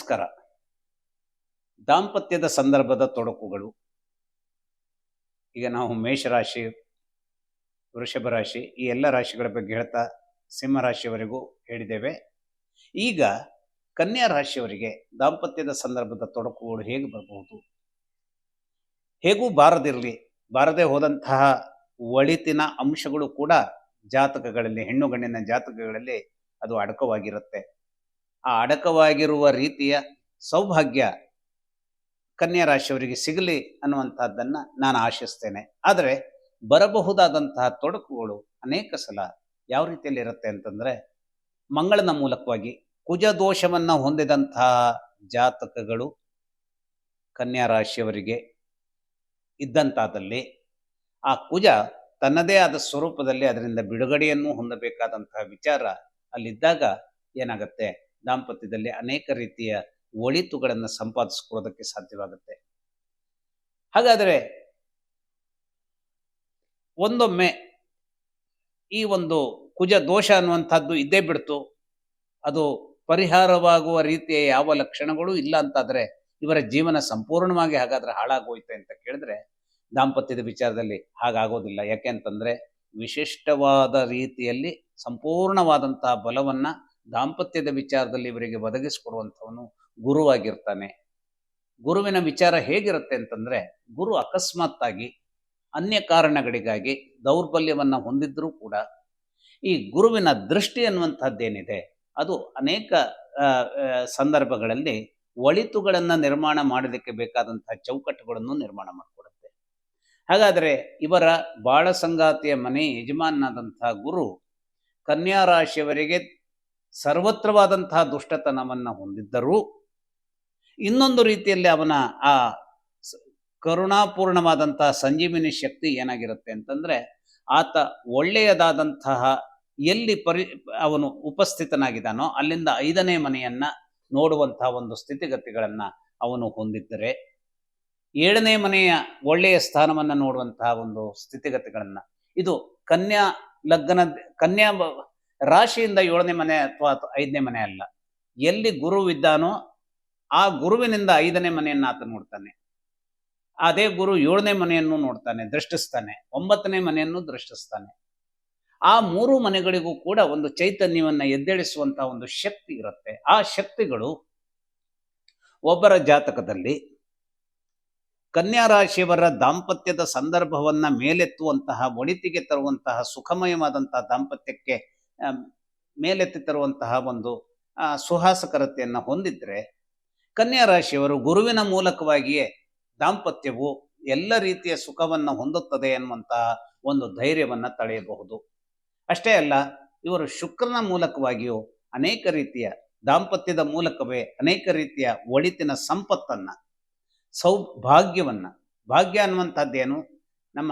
ನಮಸ್ಕಾರ. ದಾಂಪತ್ಯದ ಸಂದರ್ಭದ ತೊಡಕುಗಳು. ಈಗ ನಾವು ಮೇಷರಾಶಿ, ವೃಷಭ ರಾಶಿ ಈ ಎಲ್ಲ ರಾಶಿಗಳ ಬಗ್ಗೆ ಹೇಳ್ತಾ ಸಿಂಹ ರಾಶಿಯವರೆಗೂ ಹೇಳಿದ್ದೇವೆ. ಈಗ ಕನ್ಯಾ ರಾಶಿಯವರಿಗೆ ದಾಂಪತ್ಯದ ಸಂದರ್ಭದ ತೊಡಕುಗಳು ಹೇಗೆ ಬರಬಹುದು, ಹೇಗೂ ಬಾರದೇ ಹೋದಂತಹ ಒಳಿತಿನ ಅಂಶಗಳು ಕೂಡ ಜಾತಕಗಳಲ್ಲಿ, ಹೆಣ್ಣು ಗಂಡಿನ ಜಾತಕಗಳಲ್ಲಿ ಅದು ಅಡಕವಾಗಿರುತ್ತೆ. ಆ ಅಡಕವಾಗಿರುವ ರೀತಿಯ ಸೌಭಾಗ್ಯ ಕನ್ಯಾ ರಾಶಿಯವರಿಗೆ ಸಿಗಲಿ ಅನ್ನುವಂಥದ್ದನ್ನು ನಾನು ಆಶಿಸ್ತೇನೆ. ಆದರೆ ಬರಬಹುದಾದಂತಹ ತೊಡಕುಗಳು ಅನೇಕ ಸಲ ಯಾವ ರೀತಿಯಲ್ಲಿ ಇರುತ್ತೆ ಅಂತಂದರೆ, ಮಂಗಳನ ಮೂಲಕವಾಗಿ ಕುಜ ದೋಷವನ್ನು ಹೊಂದಿದಂತಹ ಜಾತಕಗಳು ಕನ್ಯಾ ರಾಶಿಯವರಿಗೆ ಇದ್ದಂತಾದಲ್ಲಿ ಆ ಕುಜ ತನ್ನದೇ ಆದ ಸ್ವರೂಪದಲ್ಲಿ ಅದರಿಂದ ಬಿಡುಗಡೆಯನ್ನು ಹೊಂದಬೇಕಾದಂತಹ ವಿಚಾರ ಅಲ್ಲಿದ್ದಾಗ ಏನಾಗುತ್ತೆ, ದಾಂಪತ್ಯದಲ್ಲಿ ಅನೇಕ ರೀತಿಯ ಒಳಿತುಗಳನ್ನು ಸಂಪಾದಿಸಿಕೊಳ್ಳೋದಕ್ಕೆ ಸಾಧ್ಯವಾಗುತ್ತೆ. ಹಾಗಾದರೆ ಒಂದೊಮ್ಮೆ ಈ ಒಂದು ಕುಜ ದೋಷ ಅನ್ನುವಂಥದ್ದು ಇದ್ದೇ ಬಿಡ್ತು, ಅದು ಪರಿಹಾರವಾಗುವ ರೀತಿಯ ಯಾವ ಲಕ್ಷಣಗಳು ಇಲ್ಲ ಅಂತಾದರೆ ಇವರ ಜೀವನ ಸಂಪೂರ್ಣವಾಗಿ ಹಾಗಾದರೆ ಹಾಳಾಗೋಯ್ತೆ ಅಂತ ಕೇಳಿದ್ರೆ ದಾಂಪತ್ಯದ ವಿಚಾರದಲ್ಲಿ ಹಾಗಾಗೋದಿಲ್ಲ. ಯಾಕೆ ಅಂತಂದರೆ ವಿಶಿಷ್ಟವಾದ ರೀತಿಯಲ್ಲಿ ಸಂಪೂರ್ಣವಾದಂತಹ ಬಲವನ್ನು ದಾಂಪತ್ಯದ ವಿಚಾರದಲ್ಲಿ ಇವರಿಗೆ ಒದಗಿಸಿಕೊಡುವಂಥವನು ಗುರುವಾಗಿರ್ತಾನೆ. ಗುರುವಿನ ವಿಚಾರ ಹೇಗಿರುತ್ತೆ ಅಂತಂದರೆ, ಗುರು ಅಕಸ್ಮಾತ್ತಾಗಿ ಅನ್ಯ ಕಾರಣಗಳಿಗಾಗಿ ದೌರ್ಬಲ್ಯವನ್ನು ಹೊಂದಿದ್ರೂ ಕೂಡ ಈ ಗುರುವಿನ ದೃಷ್ಟಿ ಅನ್ನುವಂಥದ್ದೇನಿದೆ ಅದು ಅನೇಕ ಸಂದರ್ಭಗಳಲ್ಲಿ ಒಳಿತುಗಳನ್ನು ನಿರ್ಮಾಣ ಮಾಡೋದಕ್ಕೆ ಬೇಕಾದಂತಹ ಚೌಕಟ್ಟುಗಳನ್ನು ನಿರ್ಮಾಣ ಮಾಡಿಕೊಡುತ್ತೆ. ಹಾಗಾದರೆ ಇವರ ಬಾಳ ಸಂಗಾತಿಯ ಮನೆ ಯಜಮಾನನಾದಂತಹ ಗುರು ಕನ್ಯಾ ರಾಶಿಯವರಿಗೆ ಸರ್ವತ್ರವಾದಂತಹ ದುಷ್ಟತನವನ್ನು ಹೊಂದಿದ್ದರೂ ಇನ್ನೊಂದು ರೀತಿಯಲ್ಲಿ ಅವನ ಆ ಕರುಣಾಪೂರ್ಣವಾದಂತಹ ಸಂಜೀವಿನಿ ಶಕ್ತಿ ಏನಾಗಿರುತ್ತೆ ಅಂತಂದರೆ, ಆತ ಒಳ್ಳೆಯದಾದಂತಹ ಎಲ್ಲಿ ಅವನು ಉಪಸ್ಥಿತನಾಗಿದ್ದಾನೋ ಅಲ್ಲಿಂದ 5ನೇ ಮನೆಯನ್ನು ನೋಡುವಂತಹ ಒಂದು ಸ್ಥಿತಿಗತಿಗಳನ್ನು ಅವನು ಹೊಂದಿದ್ದರೆ, 7ನೇ ಮನೆಯ ಒಳ್ಳೆಯ ಸ್ಥಾನವನ್ನು ನೋಡುವಂತಹ ಒಂದು ಸ್ಥಿತಿಗತಿಗಳನ್ನು, ಇದು ಕನ್ಯಾ ರಾಶಿಯಿಂದ 7ನೇ ಮನೆ ಅಥವಾ 5ನೇ ಮನೆ ಅಲ್ಲ, ಎಲ್ಲಿ ಗುರುವಿದ್ದಾನೋ ಆ ಗುರುವಿನಿಂದ 5ನೇ ಮನೆಯನ್ನು ಆತ ನೋಡ್ತಾನೆ. ಅದೇ ಗುರು 7ನೇ ಮನೆಯನ್ನು ನೋಡ್ತಾನೆ, ದೃಷ್ಟಿಸ್ತಾನೆ, 9ನೇ ಮನೆಯನ್ನು ದೃಷ್ಟಿಸ್ತಾನೆ. ಆ 3 ಮನೆಗಳಿಗೂ ಕೂಡ ಒಂದು ಚೈತನ್ಯವನ್ನು ಎದ್ದೇಳಿಸುವಂತಹ ಒಂದು ಶಕ್ತಿ ಇರುತ್ತೆ. ಆ ಶಕ್ತಿಗಳು ಒಬ್ಬರ ಜಾತಕದಲ್ಲಿ ಕನ್ಯಾ ರಾಶಿಯವರ ದಾಂಪತ್ಯದ ಸಂದರ್ಭವನ್ನು ಮೇಲೆತ್ತುವಂತಹ, ಒಳಿತಿಗೆ ತರುವಂತಹ, ಸುಖಮಯವಾದಂತಹ ದಾಂಪತ್ಯಕ್ಕೆ ಮೇಲೆತ್ತಿ ತರುವಂತಹ ಒಂದು ಸುಹಾಸಕರತೆಯನ್ನು ಹೊಂದಿದ್ರೆ, ಕನ್ಯಾ ರಾಶಿಯವರು ಗುರುವಿನ ಮೂಲಕವಾಗಿಯೇ ದಾಂಪತ್ಯವು ಎಲ್ಲ ರೀತಿಯ ಸುಖವನ್ನು ಹೊಂದುತ್ತದೆ ಎನ್ನುವಂತಹ ಒಂದು ಧೈರ್ಯವನ್ನು ತಳೆಯಬಹುದು. ಅಷ್ಟೇ ಅಲ್ಲ, ಇವರು ಶುಕ್ರನ ಮೂಲಕವಾಗಿಯೂ ಅನೇಕ ರೀತಿಯ ದಾಂಪತ್ಯದ ಮೂಲಕವೇ ಅನೇಕ ರೀತಿಯ ಒಳಿತಿನ ಸಂಪತ್ತನ್ನು, ಸೌಭಾಗ್ಯವನ್ನು, ಭಾಗ್ಯ ಅನ್ನುವಂಥದ್ದೇನು ನಮ್ಮ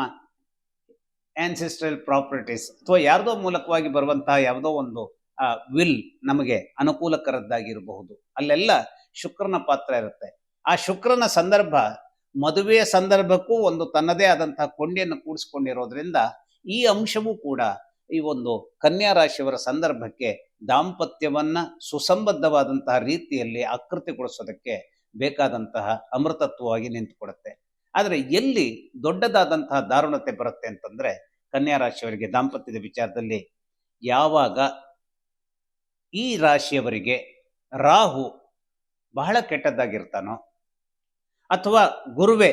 ಆನ್ಸೆಸ್ಟ್ರಲ್ ಪ್ರಾಪರ್ಟೀಸ್ ಅಥವಾ ಯಾರ್ದೋ ಮೂಲಕವಾಗಿ ಬರುವಂತಹ ಯಾವುದೋ ಒಂದು ವಿಲ್ ನಮಗೆ ಅನುಕೂಲಕರದ್ದಾಗಿರಬಹುದು, ಅಲ್ಲೆಲ್ಲ ಶುಕ್ರನ ಪಾತ್ರ ಇರುತ್ತೆ. ಆ ಶುಕ್ರನ ಸಂದರ್ಭ ಮದುವೆಯ ಸಂದರ್ಭಕ್ಕೂ ಒಂದು ತನ್ನದೇ ಆದಂತಹ ಕೊಂಡಿಯನ್ನು ಕೂಡಿಸ್ಕೊಂಡಿರೋದ್ರಿಂದ ಈ ಅಂಶವೂ ಕೂಡ ಈ ಒಂದು ಕನ್ಯಾ ರಾಶಿಯವರ ಸಂದರ್ಭಕ್ಕೆ ದಾಂಪತ್ಯವನ್ನ ಸುಸಂಬದ್ಧವಾದಂತಹ ರೀತಿಯಲ್ಲಿ ಆಕೃತಿಗೊಳಿಸೋದಕ್ಕೆ ಬೇಕಾದಂತಹ ಅಮೃತತ್ವವಾಗಿ ನಿಂತುಕೊಡುತ್ತೆ. ಆದರೆ ಎಲ್ಲಿ ದೊಡ್ಡದಾದಂತಹ ದಾರುಣತೆ ಬರುತ್ತೆ ಅಂತಂದ್ರೆ, ಕನ್ಯಾ ರಾಶಿಯವರಿಗೆ ದಾಂಪತ್ಯದ ವಿಚಾರದಲ್ಲಿ ಯಾವಾಗ ಈ ರಾಶಿಯವರಿಗೆ ರಾಹು ಬಹಳ ಕೆಟ್ಟದ್ದಾಗಿರ್ತಾನೋ ಅಥವಾ ಗುರುವೇ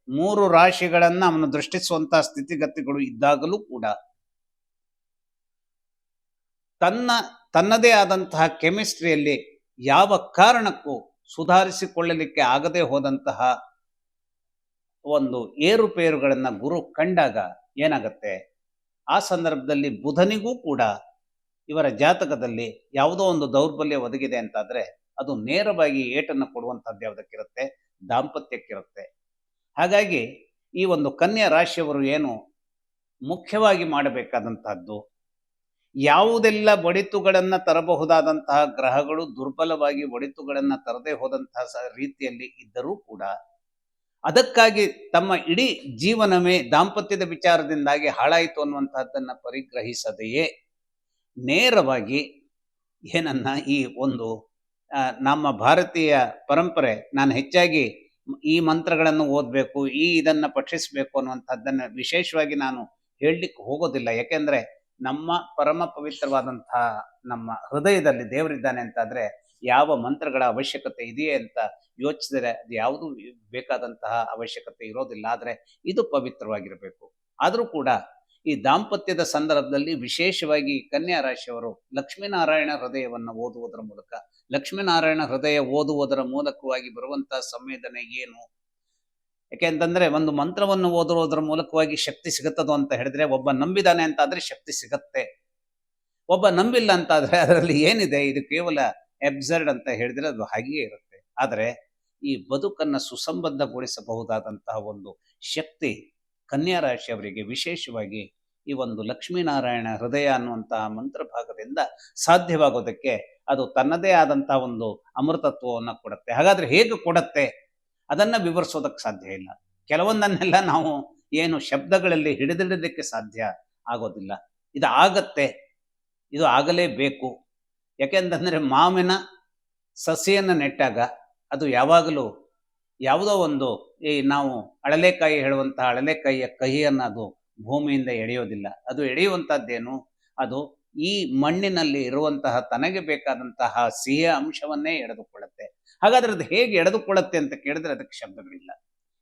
3 ರಾಶಿಗಳನ್ನು ಅವನು ದೃಷ್ಟಿಸುವಂತಹ ಸ್ಥಿತಿಗತಿಗಳು ಇದ್ದಾಗಲೂ ಕೂಡ ತನ್ನದೇ ಆದಂತಹ ಕೆಮಿಸ್ಟ್ರಿಯಲ್ಲಿ ಯಾವ ಕಾರಣಕ್ಕೂ ಸುಧಾರಿಸಿಕೊಳ್ಳಲಿಕ್ಕೆ ಆಗದೆ ಹೋದಂತಹ ಒಂದು ಏರುಪೇರುಗಳನ್ನು ಗುರು ಕಂಡಾಗ ಏನಾಗುತ್ತೆ, ಆ ಸಂದರ್ಭದಲ್ಲಿ ಬುಧನಿಗೂ ಕೂಡ ಇವರ ಜಾತಕದಲ್ಲಿ ಯಾವುದೋ ಒಂದು ದೌರ್ಬಲ್ಯ ಒದಗಿದೆ ಅಂತಾದರೆ ಅದು ನೇರವಾಗಿ ಏಟನ್ನು ಕೊಡುವಂಥದ್ದು ಯಾವುದಕ್ಕಿರುತ್ತೆ, ದಾಂಪತ್ಯಕ್ಕಿರುತ್ತೆ. ಹಾಗಾಗಿ ಈ ಒಂದು ಕನ್ಯಾ ರಾಶಿಯವರು ಏನು ಮುಖ್ಯವಾಗಿ ಮಾಡಬೇಕಾದಂತಹದ್ದು, ಯಾವುದೆಲ್ಲ ಒಳಿತುಗಳನ್ನು ತರಬಹುದಾದಂತಹ ಗ್ರಹಗಳು ದುರ್ಬಲವಾಗಿ ಒಳಿತುಗಳನ್ನು ತರದೇ ಹೋದಂತಹ ರೀತಿಯಲ್ಲಿ ಇದ್ದರೂ ಕೂಡ ಅದಕ್ಕಾಗಿ ತಮ್ಮ ಇಡೀ ಜೀವನವೇ ದಾಂಪತ್ಯದ ವಿಚಾರದಿಂದಾಗಿ ಹಾಳಾಯಿತು ಅನ್ನುವಂತಹದ್ದನ್ನು ಪರಿಗ್ರಹಿಸದೆಯೇ ನೇರವಾಗಿ ಏನನ್ನ ಈ ಒಂದು ನಮ್ಮ ಭಾರತೀಯ ಪರಂಪರೆ ನಾನು ಹೆಚ್ಚಾಗಿ ಈ ಮಂತ್ರಗಳನ್ನು ಓದಬೇಕು, ಇದನ್ನು ಪಠಿಸಬೇಕು ಅನ್ನುವಂಥದ್ದನ್ನು ವಿಶೇಷವಾಗಿ ನಾನು ಹೇಳಲಿಕ್ಕೆ ಹೋಗೋದಿಲ್ಲ. ಯಾಕೆಂದರೆ ನಮ್ಮ ಪರಮ ಪವಿತ್ರವಾದಂತಹ ನಮ್ಮ ಹೃದಯದಲ್ಲಿ ದೇವರಿದ್ದಾನೆ ಅಂತಾದರೆ ಯಾವ ಮಂತ್ರಗಳ ಅವಶ್ಯಕತೆ ಇದೆಯೇ ಅಂತ ಯೋಚಿಸಿದರೆ ಅದು ಯಾವುದು ಬೇಕಾದಂತಹ ಅವಶ್ಯಕತೆ ಇರೋದಿಲ್ಲ. ಆದರೆ ಇದು ಪವಿತ್ರವಾಗಿರಬೇಕು. ಆದರೂ ಕೂಡ ಈ ದಾಂಪತ್ಯದ ಸಂದರ್ಭದಲ್ಲಿ ವಿಶೇಷವಾಗಿ ಕನ್ಯಾ ರಾಶಿಯವರು ಲಕ್ಷ್ಮೀನಾರಾಯಣ ಹೃದಯವನ್ನು ಓದುವುದರ ಮೂಲಕ, ಲಕ್ಷ್ಮೀನಾರಾಯಣ ಹೃದಯ ಓದುವುದರ ಮೂಲಕವಾಗಿ ಬರುವಂತಹ ಸಂವೇದನೆ ಏನು? ಯಾಕೆಂತಂದ್ರೆ ಒಂದು ಮಂತ್ರವನ್ನು ಓದುವುದರ ಮೂಲಕವಾಗಿ ಶಕ್ತಿ ಸಿಗುತ್ತದೋ ಅಂತ ಹೇಳಿದ್ರೆ, ಒಬ್ಬ ನಂಬಿದಾನೆ ಅಂತಾದ್ರೆ ಶಕ್ತಿ ಸಿಗತ್ತೆ, ಒಬ್ಬ ನಂಬಿಲ್ಲ ಅಂತಾದ್ರೆ ಅದರಲ್ಲಿ ಏನಿದೆ, ಇದು ಕೇವಲ ಎಬ್ಸರ್ಡ್ ಅಂತ ಹೇಳಿದ್ರೆ ಅದು ಹಾಗೆಯೇ ಇರುತ್ತೆ. ಆದರೆ ಈ ಬದುಕನ್ನು ಸುಸಂಬದ್ಧಗೊಳಿಸಬಹುದಾದಂತಹ ಒಂದು ಶಕ್ತಿ ಕನ್ಯಾ ರಾಶಿಯವರಿಗೆ ವಿಶೇಷವಾಗಿ ಈ ಒಂದು ಲಕ್ಷ್ಮೀನಾರಾಯಣ ಹೃದಯ ಅನ್ನುವಂತಹ ಮಂತ್ರ ಭಾಗದಿಂದ ಸಾಧ್ಯವಾಗೋದಕ್ಕೆ ಅದು ತನ್ನದೇ ಆದಂತಹ ಒಂದು ಅಮೃತತ್ವವನ್ನು ಕೊಡುತ್ತೆ. ಹಾಗಾದ್ರೆ ಹೇಗೆ ಕೊಡುತ್ತೆ ಅದನ್ನ ವಿವರಿಸೋದಕ್ಕೆ ಸಾಧ್ಯ ಇಲ್ಲ. ಕೆಲವೊಂದನ್ನೆಲ್ಲ ನಾವು ಏನು ಶಬ್ದಗಳಲ್ಲಿ ಹಿಡಿದಿಡೋದಕ್ಕೆ ಸಾಧ್ಯ ಆಗೋದಿಲ್ಲ. ಇದು ಆಗತ್ತೆ, ಇದು ಆಗಲೇಬೇಕು. ಯಾಕೆಂತಂದ್ರೆ ಮಾವಿನ ಸಸಿಯನ್ನು ನೆಟ್ಟಾಗ ಅದು ಯಾವಾಗಲೂ ಯಾವುದೋ ಒಂದು ಈ ನಾವು ಅಳಲೆಕಾಯಿ ಹೇಳುವಂತಹ ಅಳಲೆಕಾಯಿಯ ಕಹಿಯನ್ನು ಅದು ಭೂಮಿಯಿಂದ ಎಳೆಯೋದಿಲ್ಲ. ಅದು ಎಳೆಯುವಂಥದ್ದೇನು, ಅದು ಈ ಮಣ್ಣಿನಲ್ಲಿ ಇರುವಂತಹ ತನಗೆ ಬೇಕಾದಂತಹ ಸಿಹಿಯ ಅಂಶವನ್ನೇ ಎಳೆದುಕೊಳ್ಳುತ್ತೆ. ಹಾಗಾದ್ರೆ ಅದು ಹೇಗೆ ಎಳೆದುಕೊಳ್ಳುತ್ತೆ ಅಂತ ಕೇಳಿದ್ರೆ ಅದಕ್ಕೆ ಶಬ್ದಗಳಿಲ್ಲ.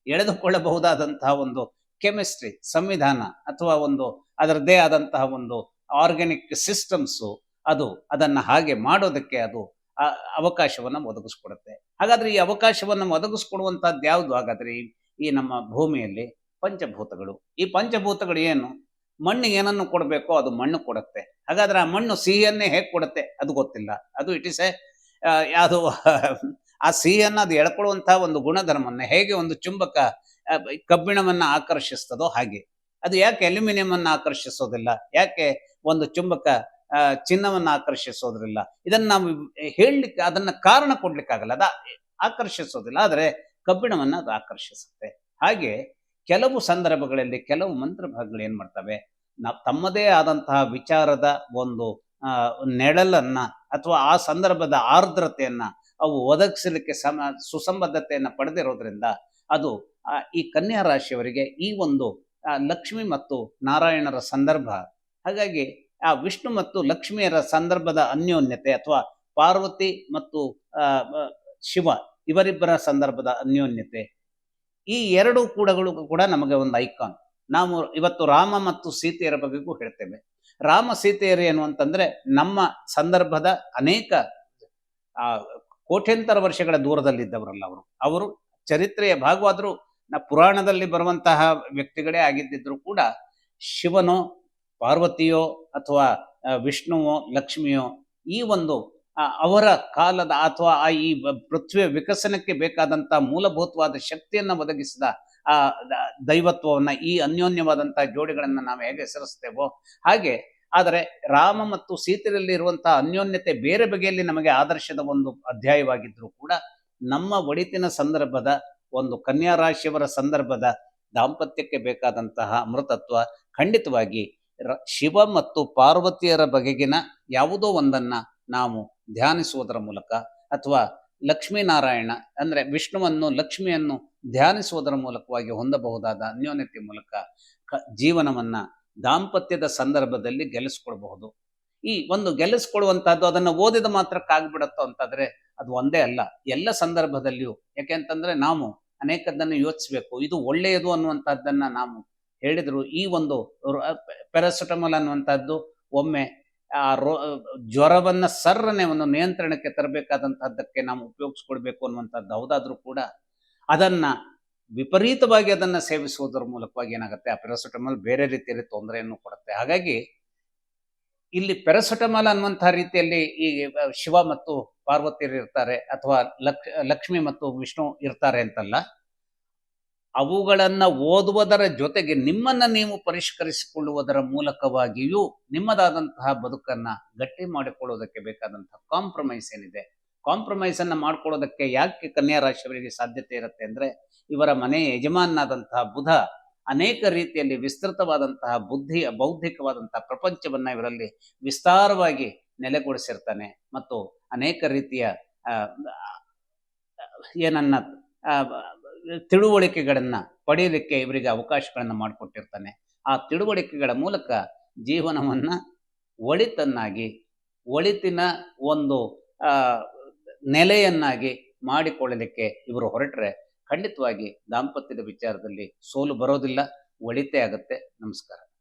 ಎಳೆದುಕೊಳ್ಳಬಹುದಾದಂತಹ ಒಂದು ಕೆಮಿಸ್ಟ್ರಿ, ಸಂವಿಧಾನ ಅಥವಾ ಒಂದು ಅದರದ್ದೇ ಆದಂತಹ ಒಂದು ಆರ್ಗ್ಯಾನಿಕ್ ಸಿಸ್ಟಮ್ಸು ಅದು ಅದನ್ನು ಹಾಗೆ ಮಾಡೋದಕ್ಕೆ ಅದು ಅವಕಾಶವನ್ನು ಒದಗಿಸ್ಕೊಡುತ್ತೆ. ಹಾಗಾದ್ರೆ ಈ ಅವಕಾಶವನ್ನು ಒದಗಿಸ್ಕೊಡುವಂತಹದ್ದು ಯಾವುದು? ಹಾಗಾದ್ರೆ ಈ ನಮ್ಮ ಭೂಮಿಯಲ್ಲಿ ಪಂಚಭೂತಗಳು. ಈ ಪಂಚಭೂತಗಳು ಏನು? ಮಣ್ಣಿಗೆ ಏನನ್ನು ಕೊಡಬೇಕೋ ಅದು ಮಣ್ಣು ಕೊಡುತ್ತೆ. ಹಾಗಾದ್ರೆ ಆ ಮಣ್ಣು ಸಿಹಿಯನ್ನೇ ಹೇಗೆ ಕೊಡುತ್ತೆ ಅದು ಗೊತ್ತಿಲ್ಲ. ಅದು ಇಟ್ ಇಸ್ ಯಾವುದು ಆ ಸಿಹಿಯನ್ನು ಅದು ಎಳ್ಕೊಳ್ಳುವಂತಹ ಒಂದು ಗುಣಧರ್ಮವನ್ನು, ಹೇಗೆ ಒಂದು ಚುಂಬಕ ಕಬ್ಬಿಣವನ್ನು ಆಕರ್ಷಿಸ್ತದೋ ಹಾಗೆ ಅದು ಯಾಕೆ ಅಲ್ಯೂಮಿನಿಯಂ ಅನ್ನು ಆಕರ್ಷಿಸೋದಿಲ್ಲ, ಯಾಕೆ ಒಂದು ಚುಂಬಕ ಚಿನ್ನವನ್ನು ಆಕರ್ಷಿಸೋದ್ರಿಲ್ಲ? ಇದನ್ನು ನಾವು ಹೇಳಲಿಕ್ಕೆ, ಅದನ್ನ ಕಾರಣ ಕೊಡ್ಲಿಕ್ಕಾಗಲ್ಲ. ಅದು ಆಕರ್ಷಿಸೋದಿಲ್ಲ, ಆದರೆ ಕಬ್ಬಿಣವನ್ನು ಅದು ಆಕರ್ಷಿಸುತ್ತೆ. ಹಾಗೆ ಕೆಲವು ಸಂದರ್ಭಗಳಲ್ಲಿ ಕೆಲವು ಮಂತ್ರ ಭಾಗಗಳು ಏನ್ ಮಾಡ್ತವೆ, ತಮ್ಮದೇ ಆದಂತಹ ವಿಚಾರದ ಒಂದು ನೆಳಲನ್ನ ಅಥವಾ ಆ ಸಂದರ್ಭದ ಆರ್ದ್ರತೆಯನ್ನ ಅವು ಒದಗಿಸಲಿಕ್ಕೆ ಸುಸಂಬದ್ಧತೆಯನ್ನು ಪಡೆದಿರೋದ್ರಿಂದ ಅದು ಈ ಕನ್ಯಾ ರಾಶಿಯವರಿಗೆ ಈ ಒಂದು ಲಕ್ಷ್ಮಿ ಮತ್ತು ನಾರಾಯಣರ ಸಂದರ್ಭ, ಹಾಗಾಗಿ ಆ ವಿಷ್ಣು ಮತ್ತು ಲಕ್ಷ್ಮಿಯರ ಸಂದರ್ಭದ ಅನ್ಯೋನ್ಯತೆ ಅಥವಾ ಪಾರ್ವತಿ ಮತ್ತು ಶಿವ ಇವರಿಬ್ಬರ ಸಂದರ್ಭದ ಅನ್ಯೋನ್ಯತೆ, ಈ ಎರಡು ಕೂಡ ನಮಗೆ ಒಂದು ಐಕಾನ್. ನಾವು ಇವತ್ತು ರಾಮ ಮತ್ತು ಸೀತೆಯರ ಬಗ್ಗೆಗೂ ಹೇಳ್ತೇವೆ. ರಾಮ ಸೀತೆಯರು ಏನು ಅಂತಂದ್ರೆ ನಮ್ಮ ಸಂದರ್ಭದ ಅನೇಕ ಕೋಟ್ಯಂತರ ವರ್ಷಗಳ ದೂರದಲ್ಲಿದ್ದವರಲ್ಲ ಅವರು ಚರಿತ್ರೆಯ ಭಾಗವಾದರೂ ಪುರಾಣದಲ್ಲಿ ಬರುವಂತಹ ವ್ಯಕ್ತಿಗಳೇ ಆಗಿದ್ದಿದ್ರು ಕೂಡ ಶಿವನೋ ಪಾರ್ವತಿಯೋ ಅಥವಾ ವಿಷ್ಣುವೋ ಲಕ್ಷ್ಮಿಯೋ ಈ ಒಂದು ಅವರ ಕಾಲದ ಅಥವಾ ಈ ಪೃಥ್ವಿಯ ವಿಕಸನಕ್ಕೆ ಬೇಕಾದಂತಹ ಮೂಲಭೂತವಾದ ಶಕ್ತಿಯನ್ನು ಒದಗಿಸಿದ ಆ ದೈವತ್ವವನ್ನ, ಈ ಅನ್ಯೋನ್ಯವಾದಂತಹ ಜೋಡಿಗಳನ್ನ ನಾವು ಹೇಗೆ ಹೆಸರಿಸ್ತೇವೋ ಹಾಗೆ. ಆದರೆ ರಾಮ ಮತ್ತು ಸೀತೆಯಲ್ಲಿ ಇರುವಂತಹ ಅನ್ಯೋನ್ಯತೆ ಬೇರೆ ಬಗೆಯಲ್ಲಿ ನಮಗೆ ಆದರ್ಶದ ಒಂದು ಅಧ್ಯಾಯವಾಗಿದ್ರು ಕೂಡ ನಮ್ಮ ಒಡಿತಿನ ಸಂದರ್ಭದ ಒಂದು ಕನ್ಯಾ ರಾಶಿಯವರ ಸಂದರ್ಭದ ದಾಂಪತ್ಯಕ್ಕೆ ಬೇಕಾದಂತಹ ಅಮೃತತ್ವ ಖಂಡಿತವಾಗಿ ಶಿವ ಮತ್ತು ಪಾರ್ವತಿಯರ ಬಗೆಗಿನ ಯಾವುದೋ ಒಂದನ್ನ ನಾವು ಧ್ಯಾನಿಸುವುದರ ಮೂಲಕ ಅಥವಾ ಲಕ್ಷ್ಮೀನಾರಾಯಣ ಅಂದ್ರೆ ವಿಷ್ಣುವನ್ನು ಲಕ್ಷ್ಮಿಯನ್ನು ಧ್ಯಾನಿಸುವುದರ ಮೂಲಕವಾಗಿ ಹೊಂದಬಹುದಾದ ಅನ್ಯೋನ್ಯತೆ ಮೂಲಕ ಜೀವನವನ್ನ ದಾಂಪತ್ಯದ ಸಂದರ್ಭದಲ್ಲಿ ಗೆಲ್ಲಿಸ್ಕೊಳ್ಬಹುದು. ಈ ಒಂದು ಗೆಲ್ಲಿಸ್ಕೊಡುವಂತಹದ್ದು ಅದನ್ನು ಓದಿದ ಮಾತ್ರಕ್ಕಾಗ್ಬಿಡತ್ತೋ ಅಂತಾದ್ರೆ ಅದು ಒಂದೇ ಅಲ್ಲ, ಎಲ್ಲ ಸಂದರ್ಭದಲ್ಲಿಯೂ. ಯಾಕೆಂತಂದ್ರೆ ನಾವು ಅನೇಕದನ್ನು ಯೋಚಿಸ್ಬೇಕು. ಇದು ಒಳ್ಳೆಯದು ಅನ್ನುವಂಥದ್ದನ್ನ ನಾವು ಹೇಳಿದ್ರು, ಈ ಒಂದು ಪ್ಯಾರಾಸಿಟಮಾಲ್ ಅನ್ನುವಂಥದ್ದು ಒಮ್ಮೆ ಆ ಜ್ವರವನ್ನ ಸರ್ರನೆ ಒಂದು ನಿಯಂತ್ರಣಕ್ಕೆ ತರಬೇಕಾದಂತಹದ್ದಕ್ಕೆ ನಾವು ಉಪಯೋಗಿಸ್ಕೊಳ್ಬೇಕು ಅನ್ನುವಂಥದ್ದು ಹೌದಾದ್ರೂ ಕೂಡ ಅದನ್ನ ವಿಪರೀತವಾಗಿ ಅದನ್ನ ಸೇವಿಸುವುದರ ಮೂಲಕವಾಗಿ ಏನಾಗುತ್ತೆ, ಆ ಪ್ಯಾರಾಸಿಟಮಾಲ್ ಬೇರೆ ರೀತಿಯಲ್ಲಿ ತೊಂದರೆಯನ್ನು ಕೊಡುತ್ತೆ. ಹಾಗಾಗಿ ಇಲ್ಲಿ ಪ್ಯಾರಾಸಿಟಮಾಲ್ ಅನ್ನುವಂತಹ ರೀತಿಯಲ್ಲಿ ಈ ಶಿವ ಮತ್ತು ಪಾರ್ವತಿಯರು ಇರ್ತಾರೆ ಅಥವಾ ಲಕ್ಷ್ಮಿ ಮತ್ತು ವಿಷ್ಣು ಇರ್ತಾರೆ ಅಂತಲ್ಲ, ಅವುಗಳನ್ನ ಓದುವುದರ ಜೊತೆಗೆ ನಿಮ್ಮನ್ನ ನೀವು ಪರಿಷ್ಕರಿಸಿಕೊಳ್ಳುವುದರ ಮೂಲಕವಾಗಿಯೂ ನಿಮ್ಮದಾದಂತಹ ಬದುಕನ್ನ ಗಟ್ಟಿ ಮಾಡಿಕೊಳ್ಳುವುದಕ್ಕೆ ಬೇಕಾದಂತಹ ಕಾಂಪ್ರಮೈಸ್ ಏನಿದೆ, ಕಾಂಪ್ರಮೈಸ್ ಅನ್ನ ಮಾಡ್ಕೊಳ್ಳೋದಕ್ಕೆ ಯಾಕೆ ಕನ್ಯಾ ರಾಶಿಯವರಿಗೆ ಸಾಧ್ಯತೆ ಇರುತ್ತೆ ಅಂದ್ರೆ, ಇವರ ಮನೆಯ ಯಜಮಾನನಾದಂತಹ ಬುಧ ಅನೇಕ ರೀತಿಯಲ್ಲಿ ವಿಸ್ತೃತವಾದಂತಹ ಬೌದ್ಧಿಕವಾದಂತಹ ಪ್ರಪಂಚವನ್ನ ಇವರಲ್ಲಿ ವಿಸ್ತಾರವಾಗಿ ನೆಲೆಗೊಳಿಸಿರ್ತಾನೆ ಮತ್ತು ಅನೇಕ ರೀತಿಯ ಆ, ಏನನ್ನ ಆ, ತಿಳುವಳಿಕೆಗಳನ್ನ ಪಡೆಯಲಿಕ್ಕೆ ಇವರಿಗೆ ಅವಕಾಶಗಳನ್ನು ಮಾಡಿಕೊಟ್ಟಿರ್ತಾನೆ. ಆ ತಿಳುವಳಿಕೆಗಳ ಮೂಲಕ ಜೀವನವನ್ನ ಒಳಿತನ್ನಾಗಿ, ಒಳಿತಿನ ಒಂದು ಆ, ನೆಲೆಯನ್ನಾಗಿ ಮಾಡಿಕೊಳ್ಳಲಿಕ್ಕೆ ಇವರು ಹೊರಟ್ರೆ ಖಂಡಿತವಾಗಿ ದಾಂಪತ್ಯದ ವಿಚಾರದಲ್ಲಿ ಸೋಲು ಬರೋದಿಲ್ಲ, ಒಳಿತೇ ಆಗುತ್ತೆ. ನಮಸ್ಕಾರ.